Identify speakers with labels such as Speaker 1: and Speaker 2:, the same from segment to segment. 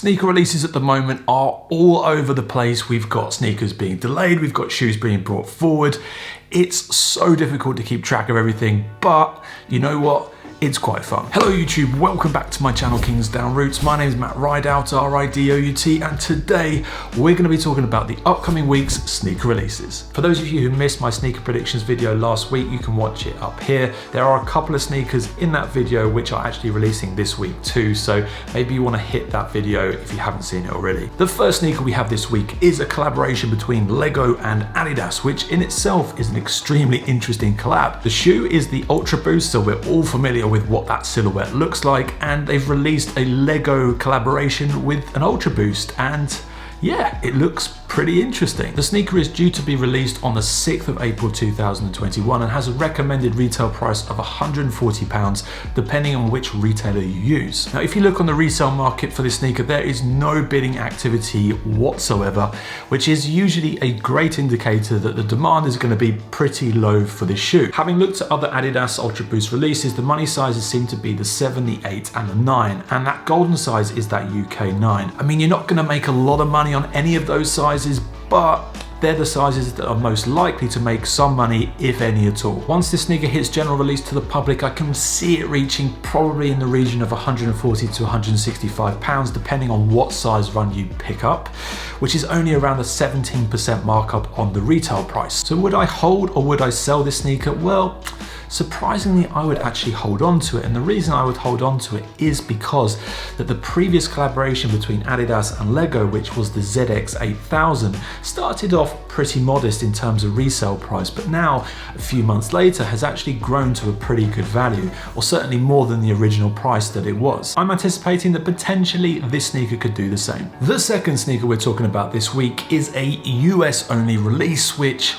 Speaker 1: Sneaker releases at the moment are all over the place. We've got sneakers being delayed, we've got shoes being brought forward. It's so difficult to keep track of everything, but you know what? It's quite fun. Hello YouTube, welcome back to my channel Kingsdown Roots. My name is Matt Ridout, R-I-D-O-U-T, and today we're going to be talking about the upcoming week's sneaker releases. For those of you who missed my sneaker predictions video last week, you can watch it up here. There are a couple of sneakers in that video which are actually releasing this week too, so maybe you want to hit that video if you haven't seen it already. The first sneaker we have this week is a collaboration between Lego and Adidas, which in itself is an extremely interesting collab. The shoe is the Ultraboost, so we're all familiar with what that silhouette looks like, and they've released a Lego collaboration with an Ultraboost, and yeah, it looks pretty interesting. The sneaker is due to be released on the 6th of April 2021 and has a recommended retail price of £140 depending on which retailer you use. Now if you look on the resale market for this sneaker, there is no bidding activity whatsoever, which is usually a great indicator that the demand is going to be pretty low for this shoe. Having looked at other Adidas Ultraboost releases, the money sizes seem to be the 7, the 8 and the 9, and that golden size is that UK 9. I mean, you're not going to make a lot of money on any of those sizes, but they're the sizes that are most likely to make some money, if any at all. Once this sneaker hits general release to the public, I can see it reaching probably in the region of £140 to £165, depending on what size run you pick up, which is only around a 17% markup on the retail price. So would I hold or would I sell this sneaker? Well, surprisingly, I would actually hold on to it, and the reason I would hold on to it is because that the previous collaboration between Adidas and Lego, which was the ZX9000, started off pretty modest in terms of resale price, but now a few months later has actually grown to a pretty good value, or certainly more than the original price that it was. I'm anticipating that potentially this sneaker could do the same. The second sneaker we're talking about this week is a US only release, which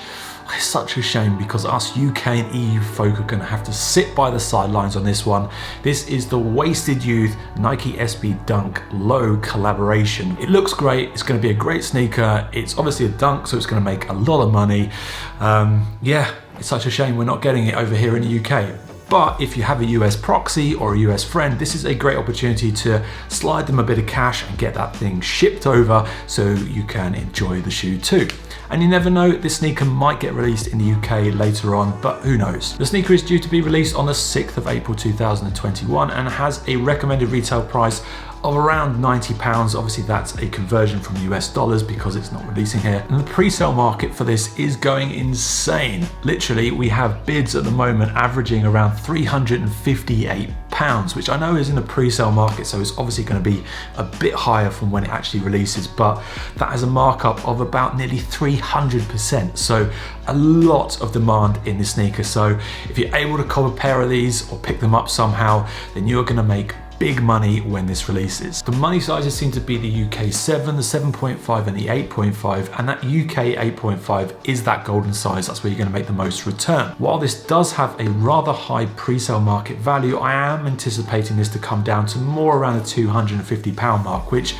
Speaker 1: it's such a shame because us UK and EU folk are going to have to sit by the sidelines on this one. This is the Wasted Youth Nike SB Dunk Low collaboration. It looks great, it's going to be a great sneaker. It's obviously a dunk, so it's going to make a lot of money. Yeah, it's such a shame we're not getting it over here in the UK. But if you have a US proxy or a US friend, this is a great opportunity to slide them a bit of cash and get that thing shipped over so you can enjoy the shoe too. And you never know, this sneaker might get released in the UK later on, but who knows. The sneaker is due to be released on the 6th of April 2021 and has a recommended retail price of around £90. Obviously that's a conversion from US dollars because it's not releasing here. And the pre-sale market for this is going insane. Literally, we have bids at the moment averaging around £358, which I know is in the pre-sale market, so it's obviously going to be a bit higher from when it actually releases, but that has a markup of about nearly 300%. So a lot of demand in this sneaker. So if you're able to cop a pair of these or pick them up somehow, then you're going to make big money when this releases. The money sizes seem to be the UK 7, the 7.5 and the 8.5, and that UK 8.5 is that golden size. That's where you're going to make the most return. While this does have a rather high pre-sale market value, I am anticipating this to come down to more around the £250 mark, which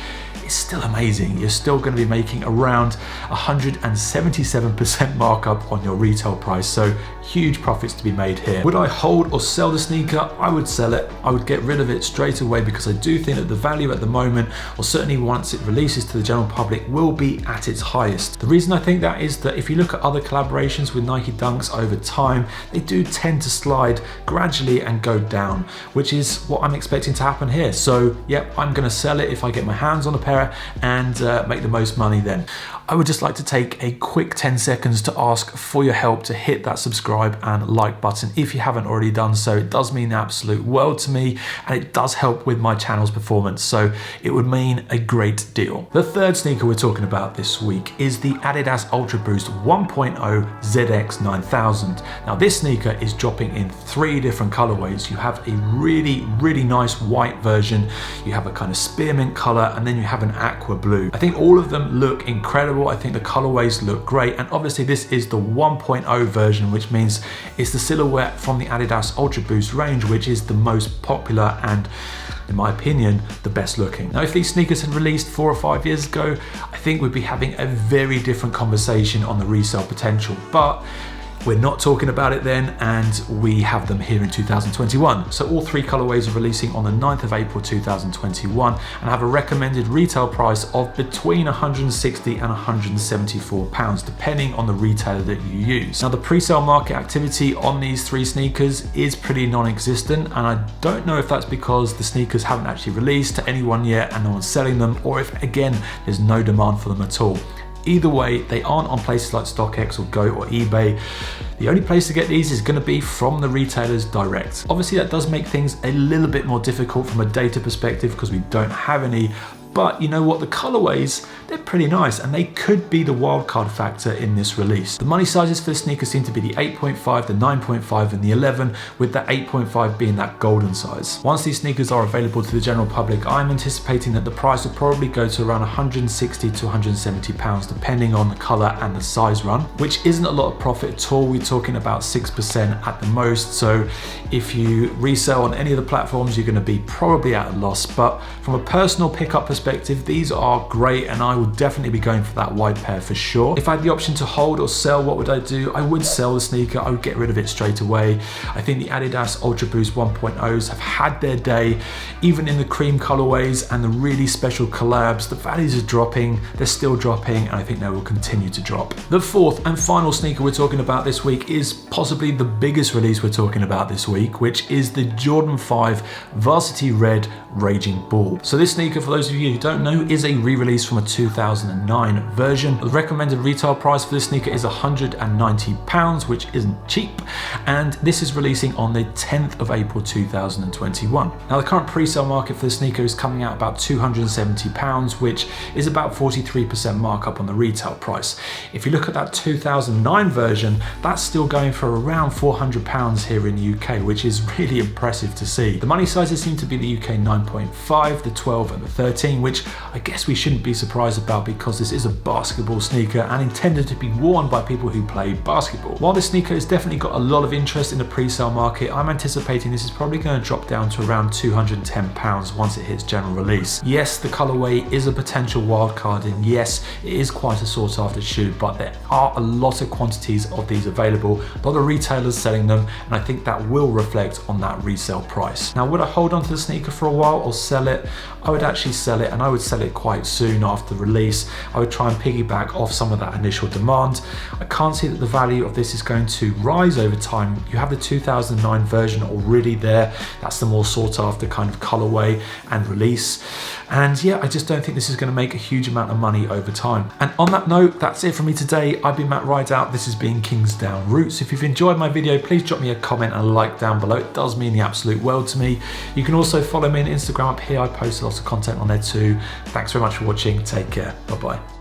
Speaker 1: is still amazing. You're still going to be making around 177% markup on your retail price, so huge profits to be made here. Would I hold or sell the sneaker? I would sell it. I would get rid of it straight away because I do think that the value at the moment, or certainly once it releases to the general public, will be at its highest. The reason I think that is that if you look at other collaborations with Nike Dunks over time, they do tend to slide gradually and go down, which is what I'm expecting to happen here. So yep, I'm going to sell it if I get my hands on a pair and make the most money then. I would just like to take a quick 10 seconds to ask for your help to hit that subscribe and like button if you haven't already done so. It does mean the absolute world to me, and it does help with my channel's performance, so it would mean a great deal. The third sneaker we're talking about this week is the Adidas Ultraboost 1.0 ZX9000. Now this sneaker is dropping in 3 different colorways. You have a really nice white version, you have a kind of spearmint color, and then you have an aqua blue. I think all of them look incredible. I think the colorways look great, and obviously this is the 1.0 version, which means it's the silhouette from the Adidas Ultraboost range, which is the most popular and, in my opinion, the best looking. Now if these sneakers had released 4 or 5 years ago, I think we'd be having a very different conversation on the resale potential, but We're not talking about it then, and we have them here in 2021. So all three colorways are releasing on the 9th of April 2021 and have a recommended retail price of between £160 and £174, depending on the retailer that you use. Now, the pre-sale market activity on these three sneakers is pretty non-existent, and I don't know if that's because the sneakers haven't actually released to anyone yet and no one's selling them, or if again there's no demand for them at all. Either way, they aren't on places like StockX or Goat or eBay. The only place to get these is going to be from the retailers direct. Obviously, that does make things a little bit more difficult from a data perspective because we don't have any. But you know what, the colorways, they're pretty nice, and they could be the wildcard factor in this release. The money sizes for the sneakers seem to be the 8.5, the 9.5 and the 11, with the 8.5 being that golden size. Once these sneakers are available to the general public, I'm anticipating that the price will probably go to around £160 to £170, depending on the color and the size run, which isn't a lot of profit at all. We're talking about 6% at the most. So if you resell on any of the platforms, you're gonna be probably at a loss. But from a personal pickup perspective, these are great, and I will definitely be going for that white pair for sure. If I had the option to hold or sell, what would I do? I would sell the sneaker. I would get rid of it straight away. I think the Adidas Ultraboost 1.0s have had their day, even in the cream colorways and the really special collabs. The values are dropping, they're still dropping, and I think they will continue to drop. The fourth and final sneaker we're talking about this week is possibly the biggest release we're talking about this week, which is the Jordan 5 Varsity Red Raging Bull. So this sneaker, for those of you who don't know, is a re-release from a 2009 version. The recommended retail price for this sneaker is £190, which isn't cheap, and this is releasing on the 10th of April 2021. Now, the current pre-sale market for the sneaker is coming out about £270, which is about 43% markup on the retail price. If you look at that 2009 version, that's still going for around £400 here in the UK, which is really impressive to see. The money sizes seem to be the UK 9.5, the 12 and the 13, which I guess we shouldn't be surprised about because this is a basketball sneaker and intended to be worn by people who play basketball. While this sneaker has definitely got a lot of interest in the pre-sale market, I'm anticipating this is probably going to drop down to around £210 once it hits general release. Yes, the colorway is a potential wildcard, and yes, it is quite a sought after shoe, but there are a lot of quantities of these available, a lot of retailers selling them, and I think that will reflect on that resale price. Now, would I hold on to the sneaker for a while or sell it? I would actually sell it, and I would sell it quite soon after release. I would try and piggyback off some of that initial demand. I can't see that the value of this is going to rise over time. You have the 2009 version already there. That's the more sought after kind of colorway and release. And yeah, I just don't think this is going to make a huge amount of money over time. And on that note, that's it from me today. I've been Matt Rideout. This has been Kingsdown Roots. If you've enjoyed my video, please drop me a comment and a like down below. It does mean the absolute world to me. You can also follow me on Instagram up here. I post lots of content on there too. Thanks very much for watching. Take care. Bye-bye.